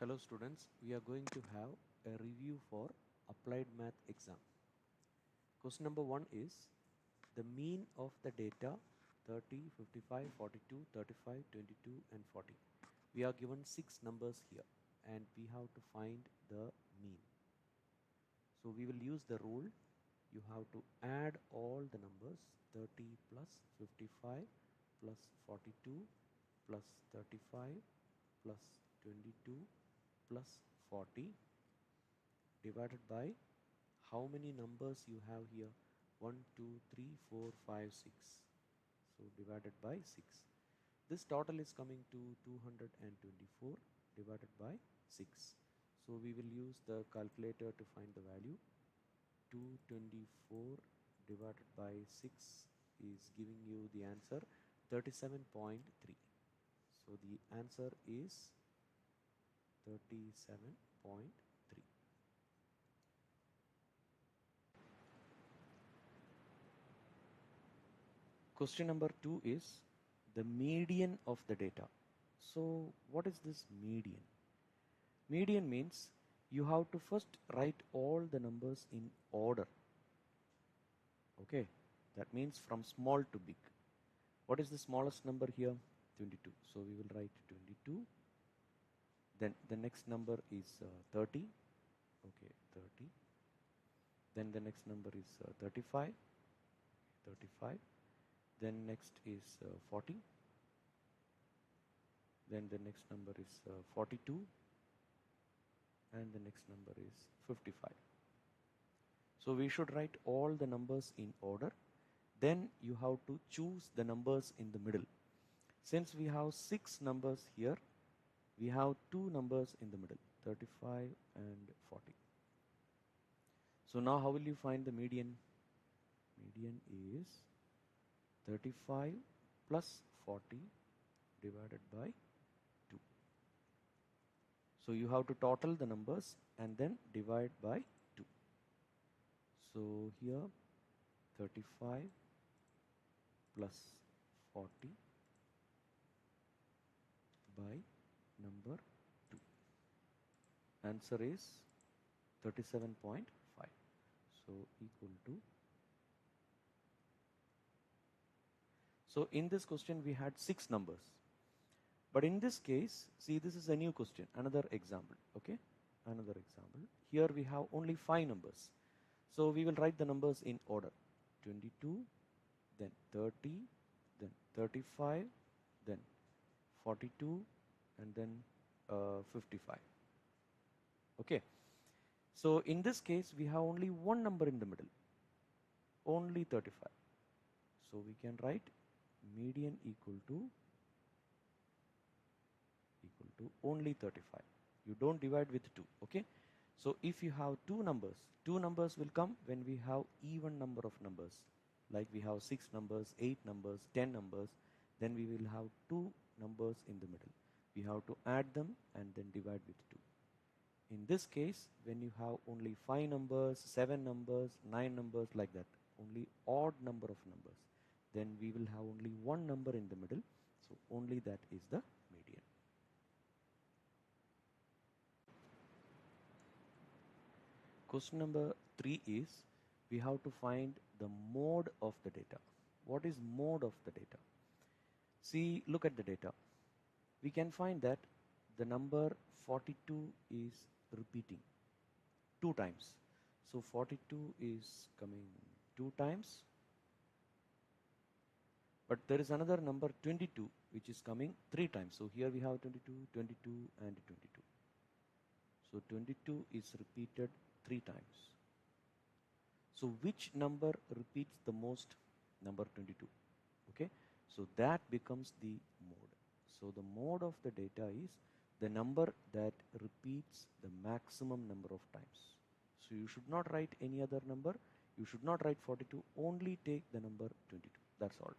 Hello students, we are going to have a review for applied math exam. Question number 1 is the mean of the data 30, 55, 42, 35, 22 and 40. We are given 6 numbers here and we have to find the mean. So we will use the rule. You have to add all the numbers 30 plus 55 plus 42 plus 35 plus 22 plus 40 divided by how many numbers you have here 1 2 3 4 5 6, so divided by 6. This total is coming to 224 divided by 6. So we will use the calculator to find the value. 224 divided by 6 is giving you the answer 37.3. So the answer is 37.3. Question number 2 is the median of the data. So what is this median? Median means you have to first write all the numbers in order. Okay, that means from small to big. What is the smallest number here? 22. So we will write 22. Then the next number is 30. Okay, 30. Then the next number is 35. 35. Then next is 40. Then the next number is 42. And the next number is 55. So we should write all the numbers in order. Then you have to choose the numbers in the middle. Since we have 6 numbers here, we have 2 numbers in the middle, 35 and 40. So now how will you find the median? Median is 35 plus 40 divided by 2. So you have to total the numbers and then divide by 2. So here 35 plus 40 by number 2. Answer is 37.5. So equal to. So in this question we had 6 numbers. But in this case, see, this is a new question, another example, okay? Another example. Here we have only 5 numbers. So we will write the numbers in order. 22, then 30, then 35, then 42, and then 55. Okay. So in this case, we have only one number in the middle, only 35. So we can write median equal to only 35. You don't divide with 2, okay? So if you have 2 numbers will come when we have even number of numbers. Like we have 6 numbers, 8 numbers, 10 numbers, then we will have 2 numbers in the middle. We have to add them and then divide with 2. In this case, when you have only 5 numbers, 7 numbers, 9 numbers, like that, only odd number of numbers, then we will have only one number in the middle. So only that is the median. Question number 3 is we have to find the mode of the data. What is mode of the data? See, look at the data. We can find that the number 42 is repeating 2 times. So 42 is coming 2 times. But there is another number 22 which is coming 3 times. So here we have 22, 22 and 22. So 22 is repeated 3 times. So which number repeats the most? Number 22. Okay. So that becomes the mode. So the mode of the data is the number that repeats the maximum number of times. So you should not write any other number. You should not write 42. Only take the number 22. That's all.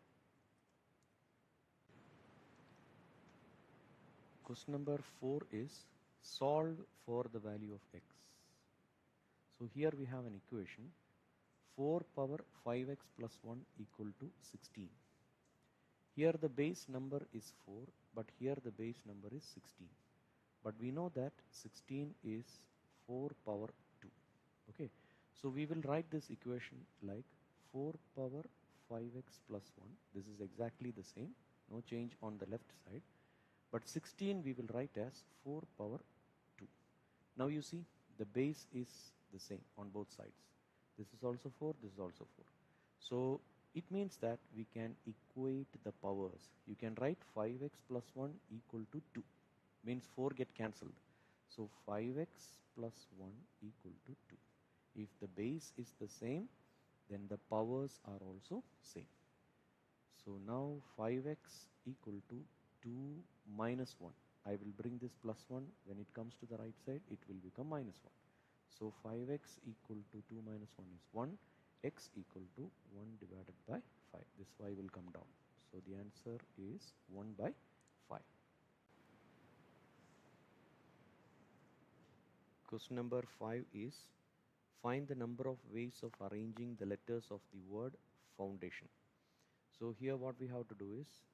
Question number 4 is solve for the value of x. So here we have an equation 4 power 5x plus 1 equal to 16. Here the base number is 4, but here the base number is 16. but we know that 16 is 4 power 2. Okay, so we will write this equation like 4 power 5x plus 1. This is exactly the same, no change on the left side, but 16 we will write as 4 power 2. Now you see the base is the same on both sides. This is also 4, this is also 4. So it means that we can equate the powers. You can write 5x plus 1 equal to 2, means 4 get cancelled. So 5x plus 1 equal to 2. If the base is the same, then the powers are also same. So now 5x equal to 2 minus 1. I will bring this plus 1. When it comes to the right side, it will become minus 1. So 5x equal to 2 minus 1 is 1. X equal to 1 divided by 5. This y will come down. So the answer is 1 by 5. Question number 5 is, find the number of ways of arranging the letters of the word foundation. So here what we have to do is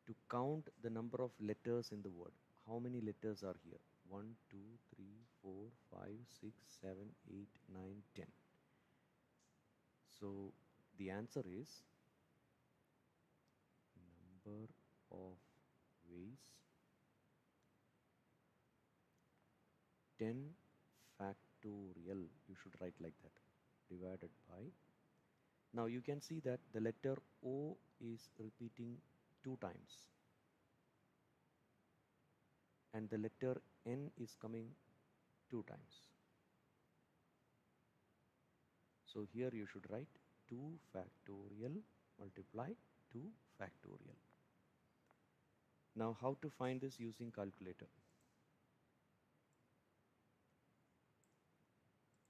to count the number of letters in the word. How many letters are here? 1, 2, 3, 4, 5, 6, 7, 8, 9, 10. So the answer is number of ways 10 factorial, you should write like that, divided by. Now you can see that the letter O is repeating 2 times and the letter N is coming 2 times. So here you should write 2 factorial multiply 2 factorial. Now how to find this using calculator?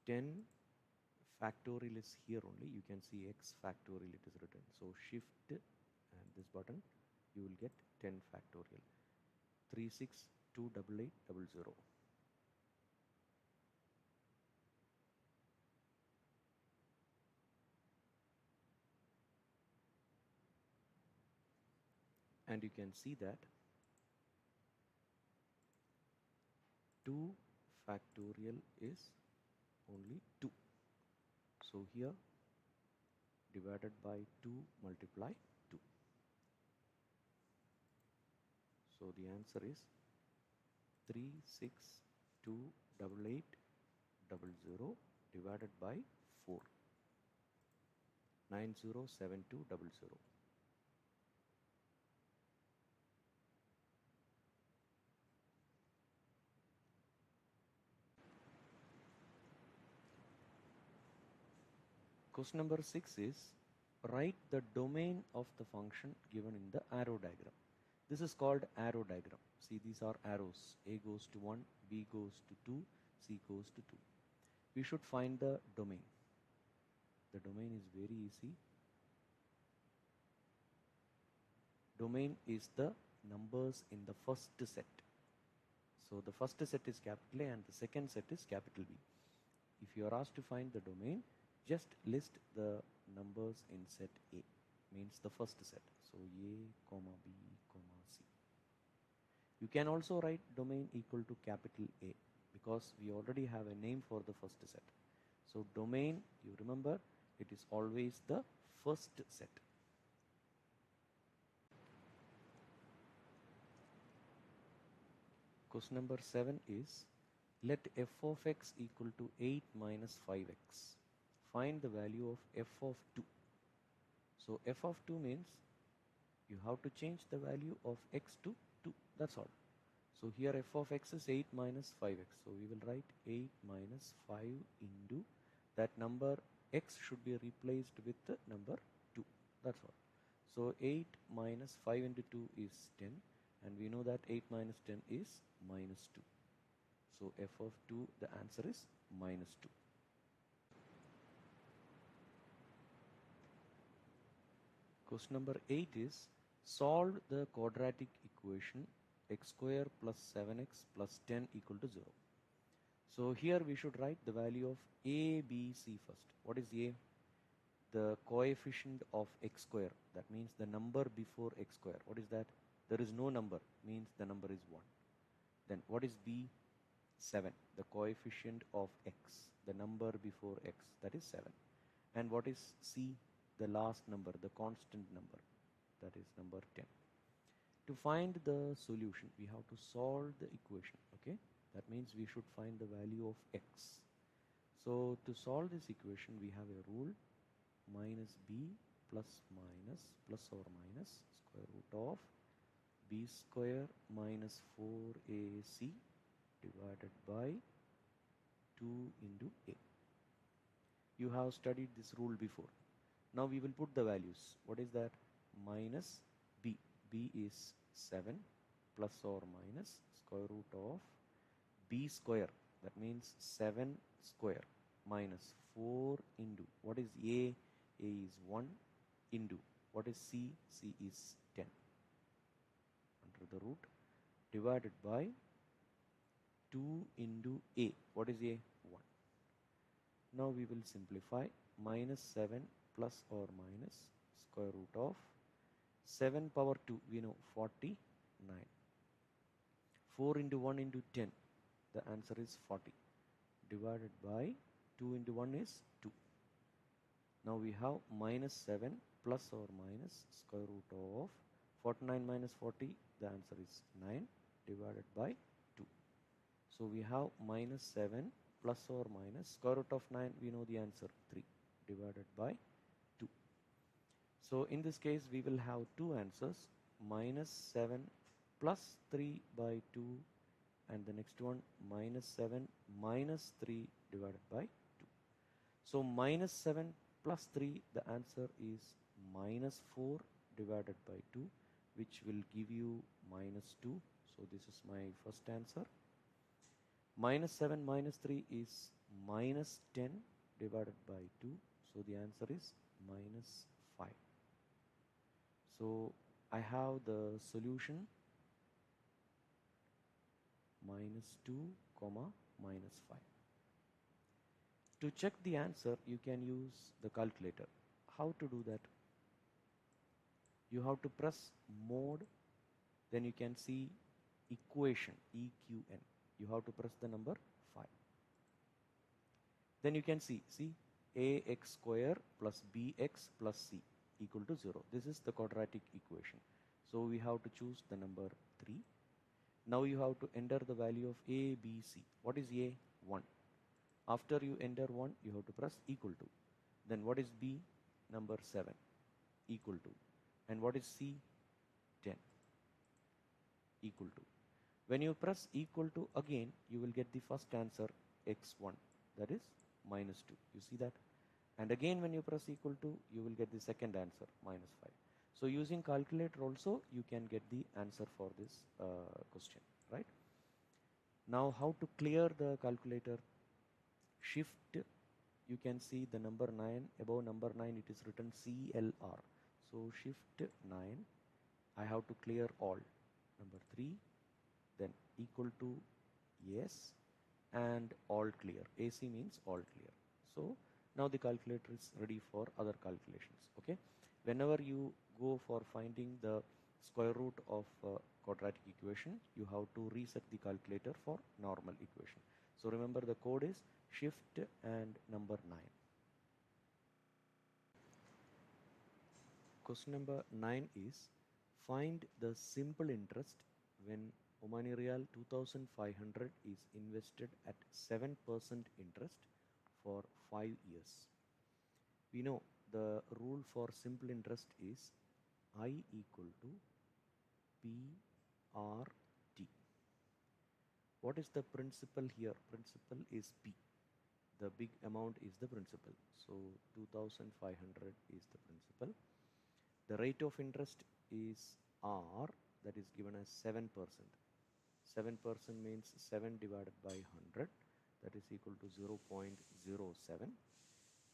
10 factorial is here only. You can see x factorial it is written. So shift and this button, you will get 10 factorial. 36288800. And you can see that 2 factorial is only 2. So here divided by 2 multiply 2. So the answer is 36288800 divided by 4. 907200. Question number 6 is, write the domain of the function given in the arrow diagram. This is called arrow diagram. See, these are arrows. A goes to 1, B goes to 2, C goes to 2. We should find the domain. The domain is very easy. Domain is the numbers in the first set. So the first set is capital A and the second set is capital B. If you are asked to find the domain, just list the numbers in set A, means the first set. So A, comma B, comma C. You can also write domain equal to capital A because we already have a name for the first set. So domain, you remember, it is always the first set. Question number 7 is, let f of x equal to 8 minus 5x. Find the value of f of 2. So f of 2 means you have to change the value of x to 2. That's all. So here f of x is 8 minus 5x. So we will write 8 minus 5 into that number x should be replaced with the number 2. That's all. So 8 minus 5 into 2 is 10. And we know that 8 minus 10 is minus 2. So f of 2, the answer is minus 2. Question number 8 is, solve the quadratic equation x square plus 7x plus 10 equal to 0. So here we should write the value of a, b, c first. What is a? The coefficient of x square. That means the number before x square. What is that? There is no number, means the number is 1. Then what is b? 7, the coefficient of x, the number before x, that is 7. And what is c? The last number, the constant number, that is number 10. To find the solution, we have to solve the equation, okay? That means we should find the value of x. So to solve this equation, we have a rule: minus b plus minus plus or minus square root of b square minus 4ac divided by 2 into a. You have studied this rule before. Now we will put the values. What is that? Minus b. b is 7 plus or minus square root of b square. That means 7 square minus 4 into, what is a? A is 1 into, what is c? C is 10 under the root, divided by 2 into a. What is a? 1. Now we will simplify. Minus 7 plus or minus square root of 7 power 2, we know 49. 4 into 1 into 10, the answer is 40, divided by 2 into 1 is 2. Now we have minus 7 plus or minus square root of 49 minus 40, the answer is 9, divided by 2. So we have minus 7 plus or minus square root of 9, we know the answer, 3, divided by 2. So in this case we will have two answers: minus 7 plus 3 by 2, and the next one minus 7 minus 3 divided by 2. So minus 7 plus 3, the answer is minus 4 divided by 2, which will give you minus 2. So this is my first answer. Minus 7 minus 3 is minus 10 divided by 2. So the answer is minus 5. So I have the solution minus 2 comma minus 5. To check the answer, you can use the calculator. How to do that? You have to press mode, then you can see equation, EQN. You have to press the number 5. Then you can see ax square plus bx plus c equal to 0. This is the quadratic equation. So we have to choose the number 3. Now you have to enter the value of a, b, c. What is a? 1. After you enter 1, you have to press equal to. Then what is b? Number 7, equal to. And what is c? 10, equal to. When you press equal to again, you will get the first answer, x1, that is minus 2. You see that? And again when you press equal to, you will get the second answer, minus 5. So using calculator also, you can get the answer for this question, right? Now how to clear the calculator? Shift, you can see the number 9, above number 9 it is written CLR. So shift 9, I have to clear all. Number 3, then equal to yes, and all clear. AC means all clear. So now the calculator is ready for other calculations, okay? Whenever you go for finding the square root of quadratic equation, you have to reset the calculator for normal equation. So remember, the code is shift and number 9. Question number 9 is, find the simple interest when Omani Real 2500 is invested at 7% interest for 5 years. We know the rule for simple interest is I equal to PRT. What is the principal here? Principal is P. The big amount is the principal. So 2500 is the principal. The rate of interest is R, that is given as 7%. 7% means 7 divided by 100, that is equal to 0.07,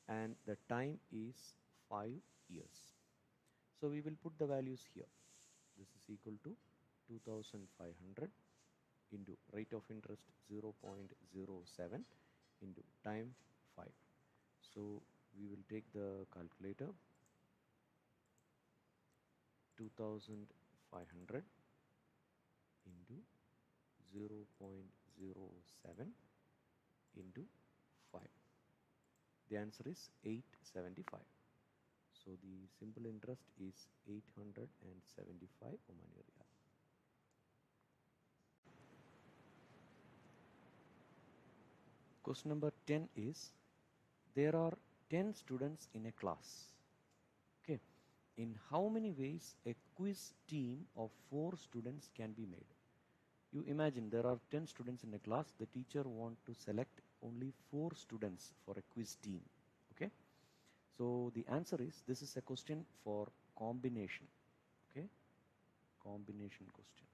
and the time is 5 years. So we will put the values here. This is equal to 2500 into rate of interest 0.07 into time 5. So we will take the calculator. 2500 into 0.07 into 5. The answer is 875. So the simple interest is 875 Omani Riyal. Question number 10 is, there are 10 students in a class. Okay. In how many ways a quiz team of 4 students can be made? You imagine there are 10 students in a class. The teacher wants to select only 4 students for a quiz team. Okay. So the answer is, this is a question for combination. Okay. Combination question.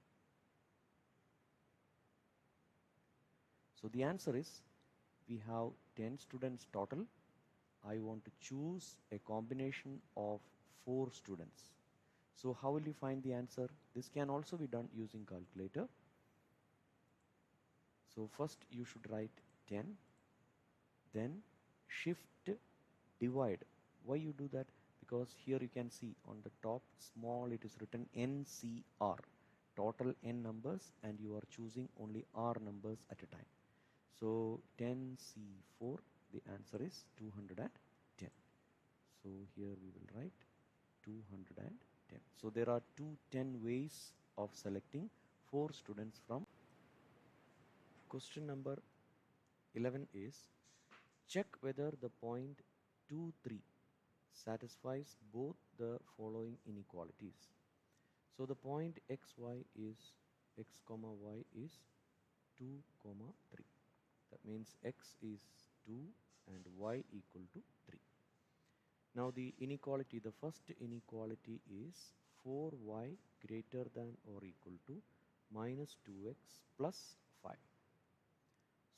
So the answer is, we have 10 students total. I want to choose a combination of 4 students. So how will you find the answer? This can also be done using calculator. So first you should write 10, then shift divide. Why you do that? Because here you can see on the top small it is written NCR, total n numbers, and you are choosing only R numbers at a time. So 10C4, the answer is 210. So here we will write 210. So there are 210 ways of selecting 4 students from. Question number 11 is, check whether the point 2, 3 satisfies both the following inequalities. So the point xy is x comma y is 2 comma 3. That means x is 2 and y equal to 3. Now the inequality, the first inequality is 4y greater than or equal to minus 2x plus 5.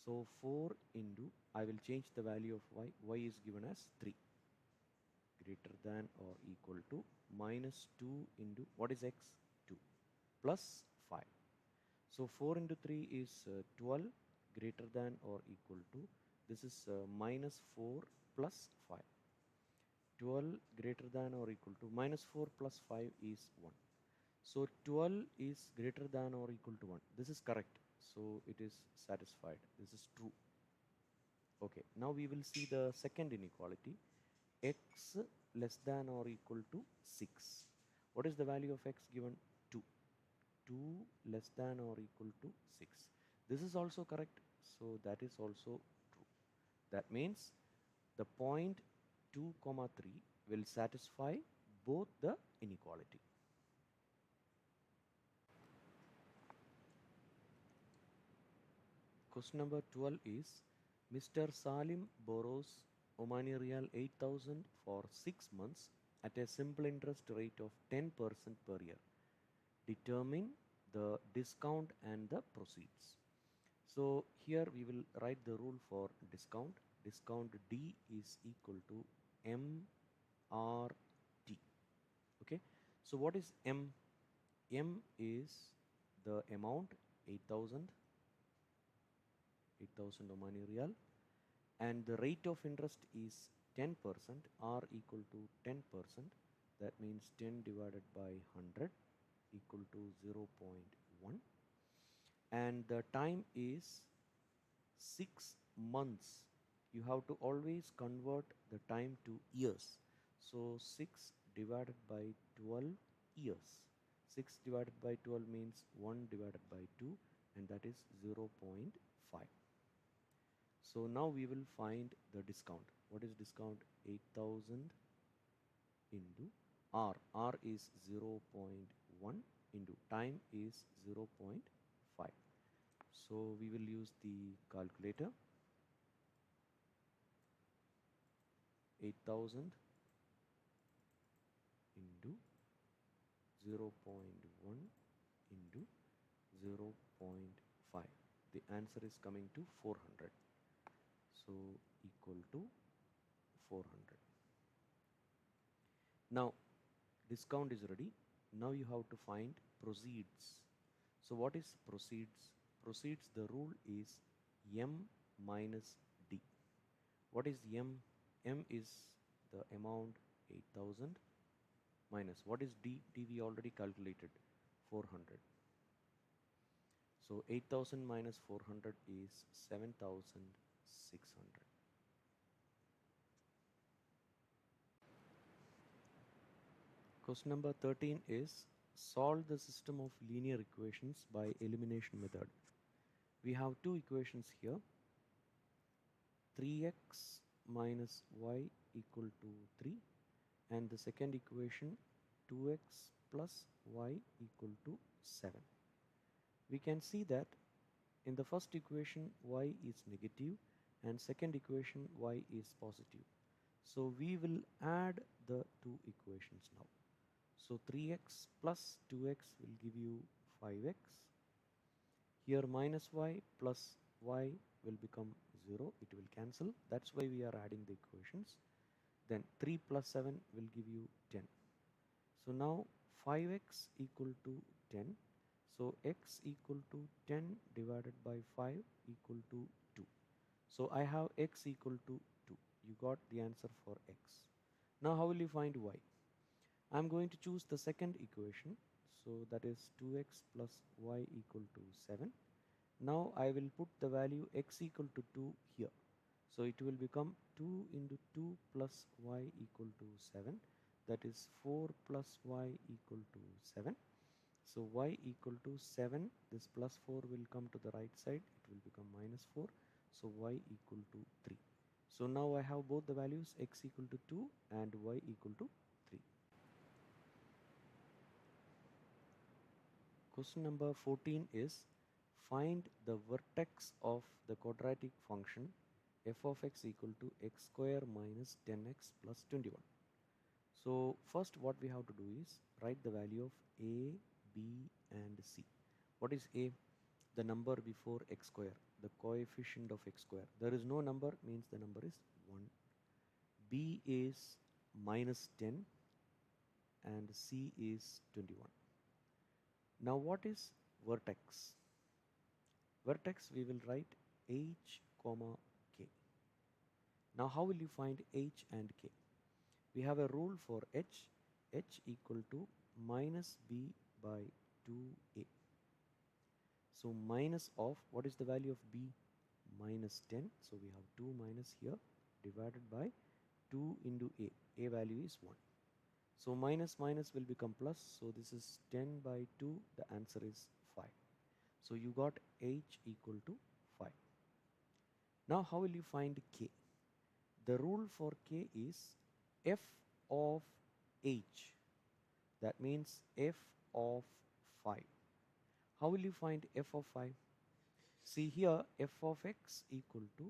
So 4 into, I will change the value of y is given as 3, greater than or equal to minus 2 into, what is x? 2, plus 5. So 4 into 3 is 12, greater than or equal to, this is minus 4 plus 5. 12 greater than or equal to, minus 4 plus 5 is 1. So 12 is greater than or equal to 1. This is correct. So it is satisfied. This is true. Okay, now we will see the second inequality, x less than or equal to 6. What is the value of x given? 2. 2 less than or equal to 6. This is also correct. So that is also true. That means the point 2 comma 3 will satisfy both the inequality. Question number 12 is, Mr. Salim borrows Omani Riyal 8,000 for 6 months at a simple interest rate of 10% per year. Determine the discount and the proceeds. So here we will write the rule for discount. Discount D is equal to MRT. Okay. So what is M? M is the amount 8,000 Omani Riyal, and the rate of interest is 10%, R equal to 10%. That means 10 divided by 100 equal to 0.1, and the time is 6 months. You have to always convert the time to years. So 6 divided by 12 years. 6 divided by 12 means 1 divided by 2, and that is 0.5. So now we will find the discount. What is discount? 8,000 into R. R is 0.1 into time is 0.5. So we will use the calculator. 8,000 into 0.1 into 0.5. The answer is coming to 400. So equal to 400. Now discount is ready. Now you have to find proceeds. So what is proceeds? Proceeds, the rule is M minus D. What is M? M is the amount 8,000 minus, what is D? D we already calculated, 400. So 8000 minus 400 is 7600. Question number 13 is solve the system of linear equations by elimination method. We have two equations here. 3x minus y equal to 3, and the second equation 2x plus y equal to 7. We can see that in the first equation y is negative and second equation y is positive. So we will add the two equations now. So 3x plus 2x will give you 5x. Here minus y plus y will become 0. It will cancel. That's why we are adding the equations. Then 3 plus 7 will give you 10. So now 5x equal to 10. So x equal to 10 divided by 5 equal to 2. So I have x equal to 2. You got the answer for x. Now how will you find y? I'm going to choose the second equation. So that is 2x plus y equal to 7. Now I will put the value x equal to 2 here. So it will become 2 into 2 plus y equal to 7. That is 4 plus y equal to 7. So y equal to 7. This plus 4 will come to the right side. It will become minus 4. So y equal to 3. So now I have both the values x equal to 2 and y equal to 3. Question number 14 is find the vertex of the quadratic function f of x equal to x square minus 10x plus 21. So first what we have to do is write the value of a, b and c. What is a? The number before x square, the coefficient of x square. There is no number, means the number is 1. b is minus 10 and c is 21. Now what is vertex? Vertex we will write h comma k. Now how will you find h and k? We have a rule for h equal to minus b by 2a. So minus of, what is the value of b? Minus 10. So we have 2 minus here divided by 2 into a. A value is 1. So minus minus will become plus. So this is 10 by 2. The answer is 5. So you got h equal to 5. Now how will you find k? The rule for k is f of h. That means f of 5. How will you find f of 5? See here, f of x equal to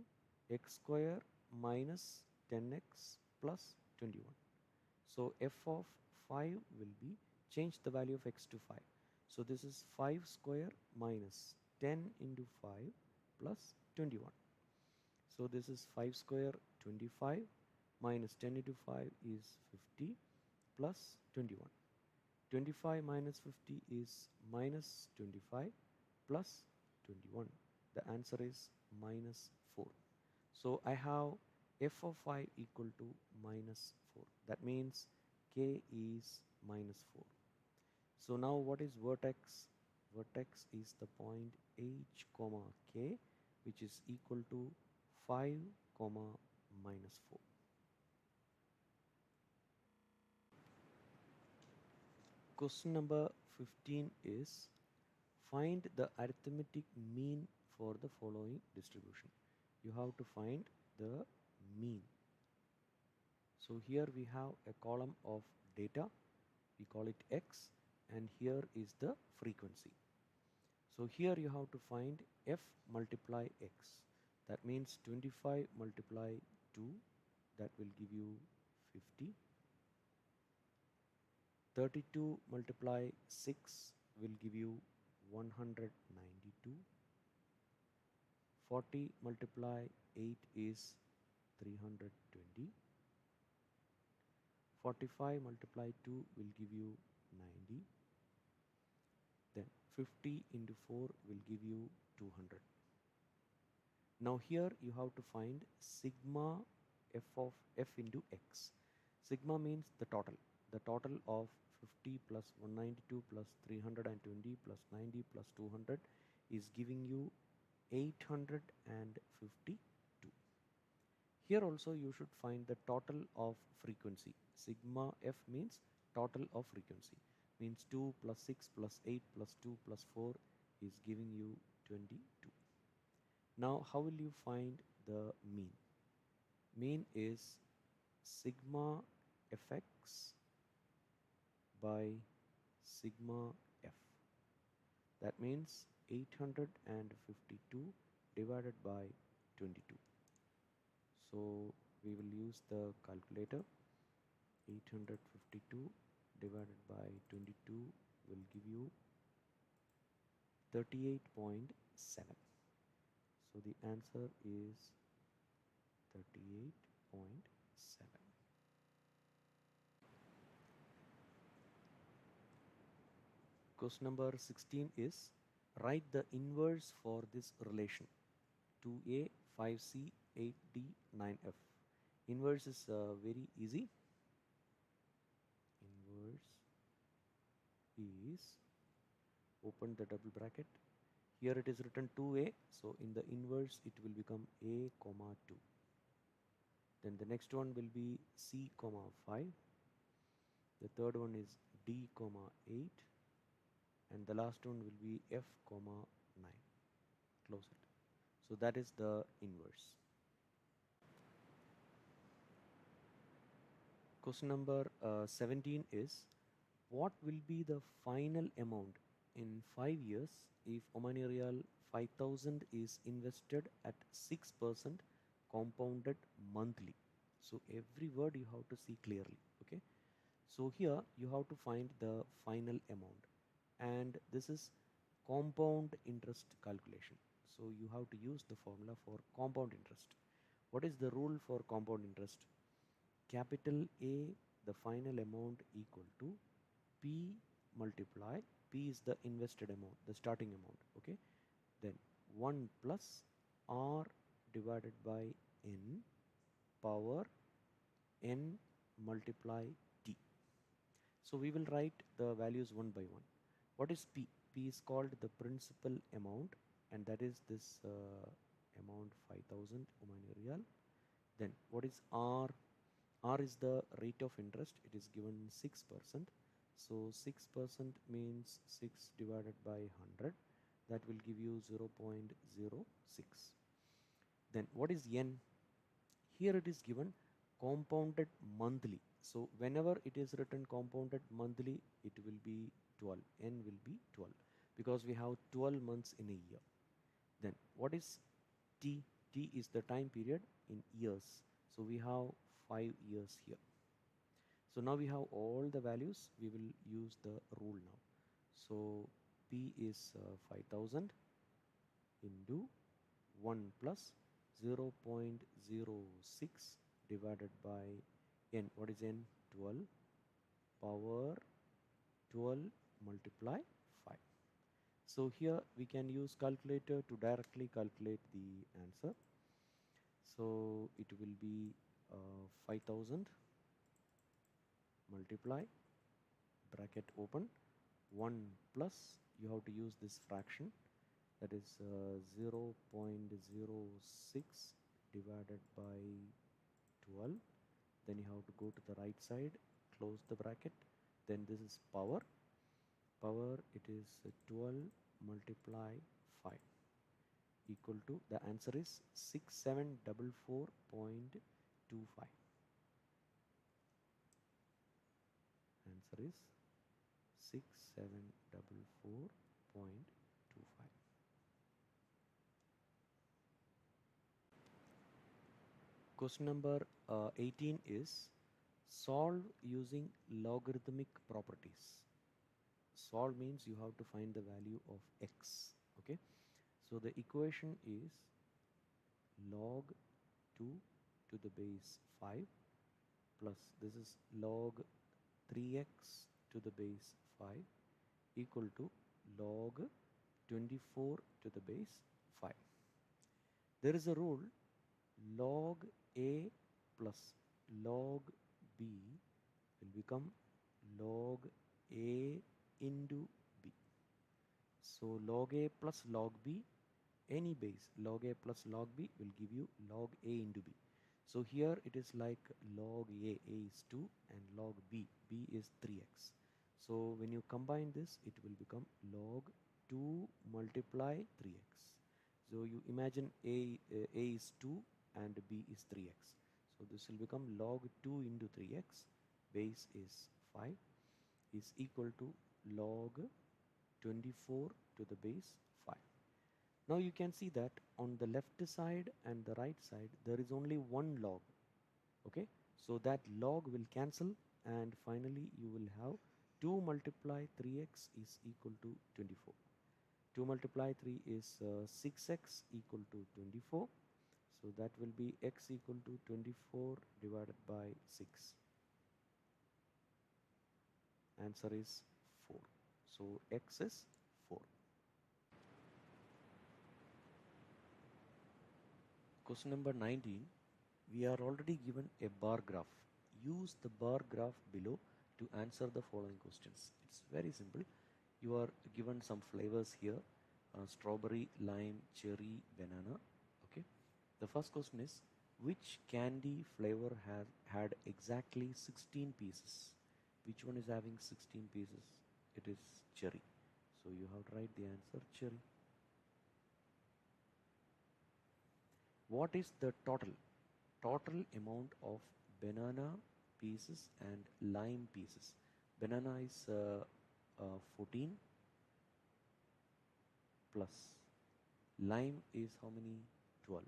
x square minus 10x plus 21. So f of 5 will be, change the value of x to 5. So this is 5 square minus 10 into 5 plus 21. So this is 5 square 25 minus 10 into 5 is 50 plus 21. 25 minus 50 is minus 25 plus 21. The answer is minus 4. So I have f of 5 equal to minus 4. That means k is minus 4. So now what is vertex? Vertex is the point h comma k, which is equal to 5 comma minus 4. Question number 15 is find the arithmetic mean for the following distribution. You have to find the mean. So here we have a column of data, we call it x, and here is the frequency. So here you have to find f multiply x. That means 25 multiply 2, that will give you 50. 32 multiply 6 will give you 192. 40 multiply 8 is 320. 45 multiply 2 will give you 90. Then 50 into 4 will give you 200. Now here you have to find sigma f of f into x. Sigma means the total. The total of 50 plus 192 plus 320 plus 90 plus 200 is giving you 852. Here also you should find the total of frequency. Sigma f means total of frequency. Means 2 plus 6 plus 8 plus 2 plus 4 is giving you 22. Now how will you find the mean? Mean is sigma fx by sigma f. That means 852 divided by 22. So we will use the calculator. 852 divided by 22 will give you 38.7. So the answer is 38.7. Question number 16 is write the inverse for this relation 2a 5c 8d 9f. Inverse is very easy. Inverse is, open the double bracket. Here it is written 2a, so in the inverse it will become a comma 2. Then the next one will be c comma 5. The third one is d comma 8, and the last one will be f comma 9. Close it. So that is the inverse. Question number 17 is what will be the final amount in 5 years if Omani Real 5000 is invested at 6% compounded monthly? So every word you have to see clearly. Okay, so here you have to find the final amount, and this is compound interest calculation. So you have to use the formula for compound interest. What is the rule for compound interest? Capital A, the final amount, equal to P multiply, P is the invested amount, the starting amount, okay, then 1 plus R divided by N power N multiply T. So we will write the values one by one. What is P? P is called the principal amount, and that is this amount 5000 Omani Real. Then what is R? R is the rate of interest. It is given 6%. So 6% means 6 divided by 100. That will give you 0.06. Then what is N? Here it is given compounded monthly. So whenever it is written compounded monthly, it will be 12. N will be 12 because we have 12 months in a year. Then what is T? T is the time period in years. So we have 5 years here. So now we have all the values. We will use the rule now. So P is 5000 into 1 plus 0.06 divided by N. What is N? 12 power 12 multiply 5. So here we can use calculator to directly calculate the answer. So it will be 5000 multiply bracket open 1 plus, you have to use this fraction, that is 0.06 divided by 12. Then you have to go to the right side, close the bracket, then this is power, it is 12 multiply 5 equal to, the answer is 6744.25. Answer is 6744.25. Question number 18 is solve using logarithmic properties. Solve means you have to find the value of x. Okay, so the equation is log 2 to the base 5 plus this is log 3x to the base 5 equal to log 24 to the base 5. There is a rule, log a plus log b will become log a into b. So log A plus log B, any base, log A plus log B will give you log A into B. So here it is like log A is 2 and log B is 3x. So when you combine this, it will become log 2 multiply 3x. So you imagine A is 2 and B is 3x. So this will become log 2 into 3x, base is 5, is equal to log 24 to the base 5. Now you can see that on the left side and the right side there is only one log. Okay, so that log will cancel and finally you will have 2 multiply 3x is equal to 24. 2 multiply 3 is 6x equal to 24. So that will be x equal to 24 divided by 6. Answer is 4. So x is 4. Question number 19. We are already given a bar graph. Use the bar graph below to answer the following questions. It's very simple. You are given some flavors here, strawberry, lime, cherry, banana. Okay. The first question is, which candy flavor had exactly 16 pieces? Which one is having 16 pieces? It is cherry. So you have to write the answer cherry. What is the total amount of banana pieces and lime pieces? Banana is 14 plus lime is how many? 12.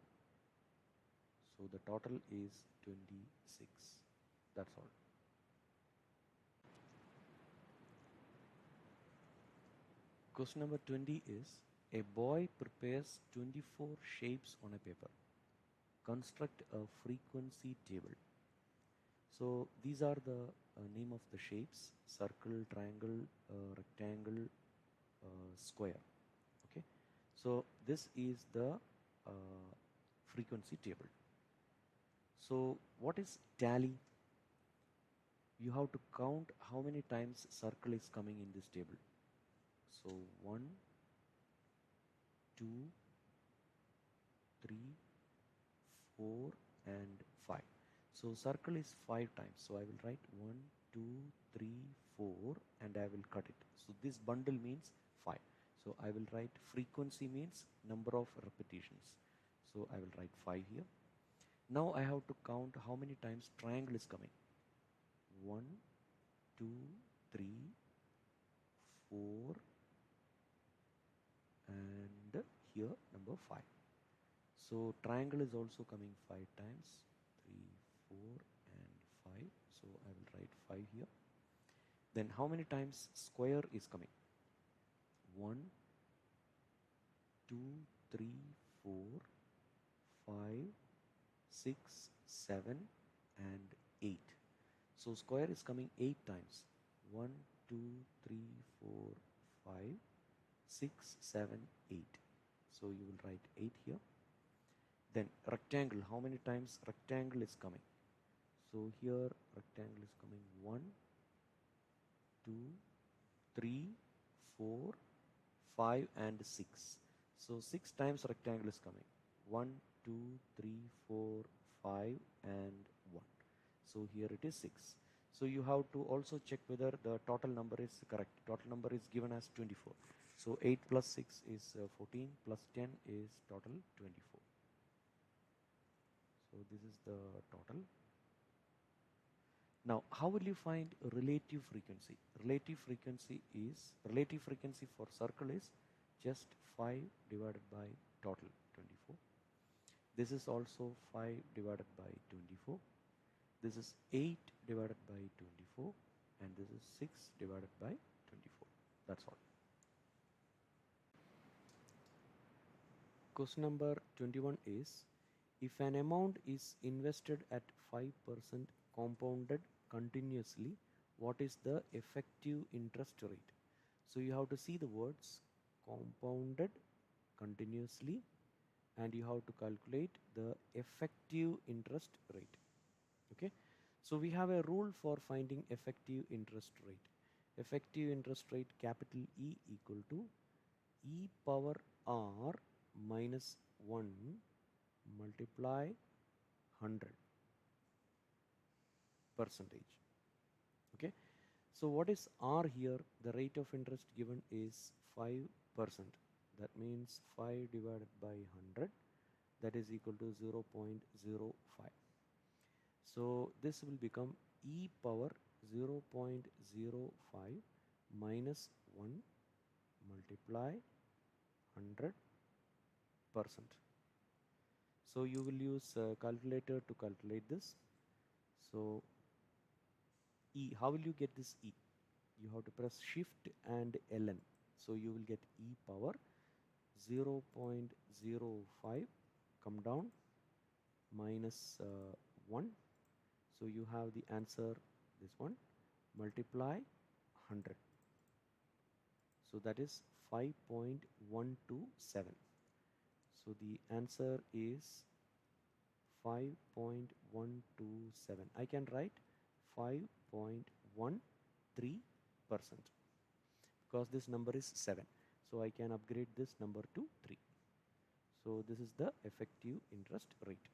So the total is 26. That's all. Question number 20 is, a boy prepares 24 shapes on a paper. Construct a frequency table. So these are the name of the shapes: circle, triangle, rectangle, square. Okay, so this is the frequency table. So what is tally? You have to count how many times circle is coming in this table. So 1, 2, 3, 4 and 5. So circle is 5 times. So I will write 1, 2, 3, 4 and I will cut it. So this bundle means 5. So I will write frequency means number of repetitions. So I will write 5 here. Now I have to count how many times triangle is coming. 1, 2, 3, 4 and here number 5. So triangle is also coming 5 times, 3, 4 and 5. So I will write 5 here. Then how many times square is coming? 1, 2, 3, 4, 5, 6, 7 and 8. So square is coming 8 times. 1, 2, 3, 4, 5, 6, 7, 8. So you will write 8 here. Then rectangle, how many times rectangle is coming? So here rectangle is coming 1, 2, 3, 4, 5 and 6. So 6 times rectangle is coming. 1, 2, 3, 4, 5 and 1. So here it is 6. So you have to also check whether the total number is correct. Total number is given as 24. So 8 plus 6 is 14 plus 10 is total 24. So this is the total. Now, how will you find relative frequency? Relative frequency for circle is just 5 divided by total 24. This is also 5 divided by 24. This is 8 divided by 24 and this is 6 divided by 24. That's all. Question number 21 is, if an amount is invested at 5% compounded continuously, what is the effective interest rate? So you have to see the words compounded continuously and you have to calculate the effective interest rate. Okay, so we have a rule for finding effective interest rate. Effective interest rate, capital E equal to e power r minus 1 multiply 100 percentage. Okay, so what is r here? The rate of interest given is 5%. That means 5 divided by 100, that is equal to 0.05. So this will become e power 0.05 minus 1 multiply 100%. So you will use a calculator to calculate this. So e, how will you get this e? You have to press shift and ln. So you will get e power 0.05 come down minus 1. So you have the answer, this one, multiply 100. So that is 5.127. So the answer is 5.127. I can write 5.13% because this number is 7. So I can upgrade this number to 3. So this is the effective interest rate.